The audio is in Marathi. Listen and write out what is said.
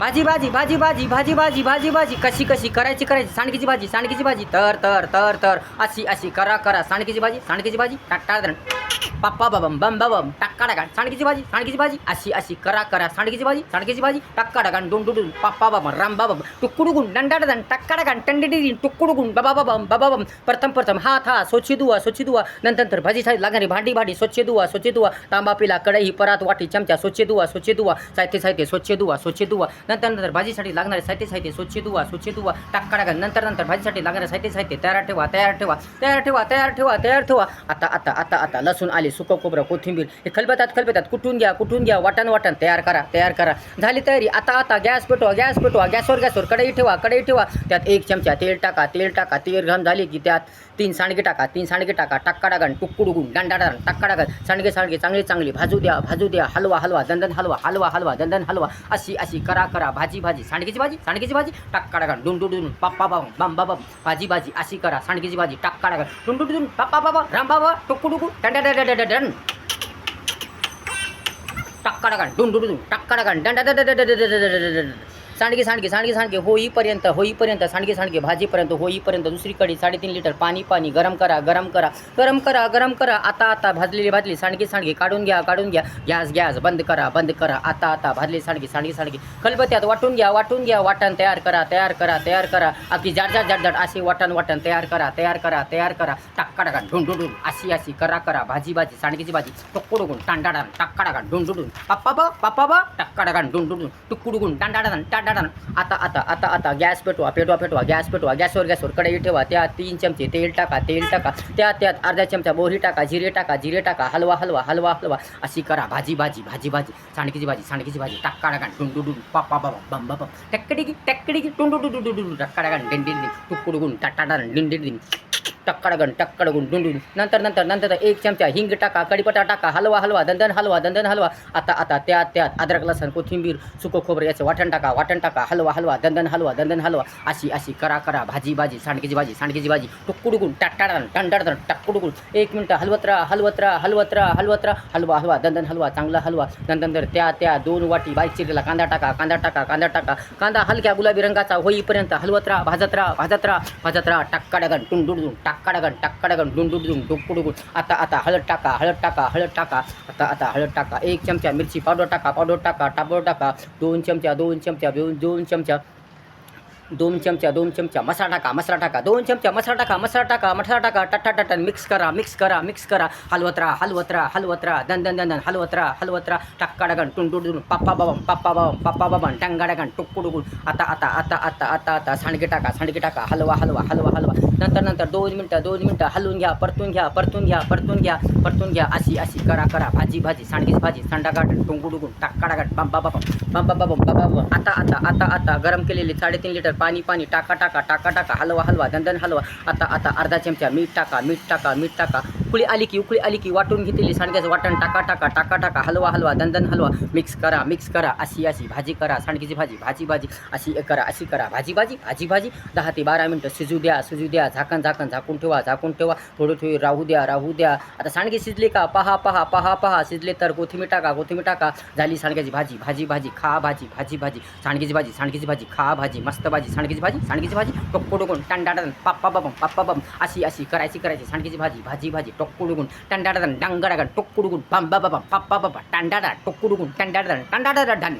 भाजी भाजी भाजी भाजी भाजी भाजी भाजी भाजी कशी कशी करायची करायची सांडगेची भाजी तर तर तर तर अशी अशी करा करा सांडगेची भाजी टाटा पप्पा बबम बम बबम टक्का डागा सांडगेची भाजी अशी अशी करा करा सांडगेची भाजी टक्का डागा डुन डुन पप्पा बबम राम बाबम टुकुडुगुन डंडाडन टक्का डागा टंडिडी टुकुडुगुन बाबा बबम बाबम प्रथम हात हा स्वच्छ धुवा नंतर भाजी साईड लागणारी भांडी स्वच्छ धुवा तांबा पिला कढई परात वाटी चमचा स्वच्छ धुवा साहित्य स्वच्छ धुवा नंतर भाजीसाठी लागणारे साहित्य स्वच्छ धुवा टाका डागा नंतर भाजीसाठी लागणारे साहित्य तयार ठेवा आता लसूण आले सुकं खोबरं कोथिंबीर हे खलबतात कुटून घ्या वाटण तयार करा झाली तयारी आता गॅस पेटवा गॅसवर कढई ठेवा त्यात 1 चमचा तेल टाका तेल गरम झाली की त्यात 3 सांडगे टाका टाक्का डागा टुकुडुगुन डांडाडा टाक्का डागा सांडगे चांगली भाजू द्या हलवा दंदन हलवा अशी करा भाजी सांडगेची भाजी टाक्का डागा डुन पप्पा बम भाजी अशी करा सांडगेची भाजी टाक्का डागा डुन पप्पा बाबा राम बाबा टुकुडुगु डन टाक्का डागा डुन टाक्का डागा डन सांडगे होईपर्यंत सांडगे भाजीपर्यंत होईपर्यंत दुसरीकडे 3.5 लिटर पाणी गरम करा आता भाजली सांडगे काढून घ्या गॅस बंद करा आता भाजले सांडगे खलबत्त्यात वाटून घ्या वाटण तयार करा अगदी जाड असे वाटण तयार करा टाक्का डागा डुन अशी करा भाजी सांडगेची भाजी टुकुडुगुन टांडाडा टाक्का डागा डुन पप्पा टाक्का डागा डुन टुकुडुगुन टांडाडा आता गॅस पेटवा गॅसवर कढई ठेवा त्यात 3 चमचे तेल टाका त्यात अर्धा चमचा मोहरी टाका जिरे टाका हलवा अशी करा भाजी सांडगेची भाजी टाक्का डागा डुन पप्पा बाबा बम टक्कडी टुंडू टाक्का डागा डिंडिन टुकुडुगुन टाटा डिंडिन टक्कडगुन डुंडून नंतर 1 चमचा हिंग टाका कढीपत्ता टाका हलवा दंदन हलवा आता त्यात अद्रक लसूण कोथिंबीर सुकं खोबरं याचं वाटण टाका हलवा दंदन हलवा अशी करा भाजी सांडगेची भाजी टुकुडुगुन टाटाडन टक्कुडुगुन 1 मिनिट हलवत राहा हलवा दंदन हलवा चांगला हलवा नंतर त्या 2 वाटी बारीक चिरलेला कांदा टाका कांदा हलक्या गुलाबी रंगाचा होईपर्यंत हलवत राहा भाजत राहा टक्कडगन टुंडुडून टाक्का डागा डुंडुडुन टुकुडुगुन आता हळद टाका आता हळद टाका 1 चमचा मिरची पावडर टाका 2 चमचा मसाला टाका 2 चमचा मसाला टाका टटाटन मिक्स करा हलवत राहा दंदन हलवत राहा टाक्का डागा टुंडुडुन पप्पा बाबा टंगा डागा टुकुडुगुन आता सांडगे टाका हलवा नंतर 2 मिनिटं हलवून घ्या परतून घ्या अशी करा भाजी सांडगेची भाजी संडागा टुंगुडुगुन टाक्का डागा बाबा आता गरम केलेले 3.5 लिटर पाणी टाका हलवा दंदन हलवा आता अर्धा चमचा मीठ टाका उकळी आली की वाटून घेतलेली सांडग्याचं वाटण टाका हलवा दंदन हलवा मिक्स करा अशी भाजी करा सांडगेची भाजी अशी करा भाजी 10 ते 12 मिनिटं शिजू द्या झाकून ठेवा थोडं राहू द्या आता सांडगे शिजले का पहा शिजले तर कोथिंबीर टाका झाली सांडग्याची भाजी खा भाजी सांडगेची भाजी खा भाजी मस्त भाजी सांडगेची भाजी टोकडुगुन टांडाडन पप्पा बम अशी करायची सांडगेची भाजी टोकडुगुन टांडाडन डांगडागन टोकडुगुन पप्पा टांडाडा टोकडुगुन टांडाडन डन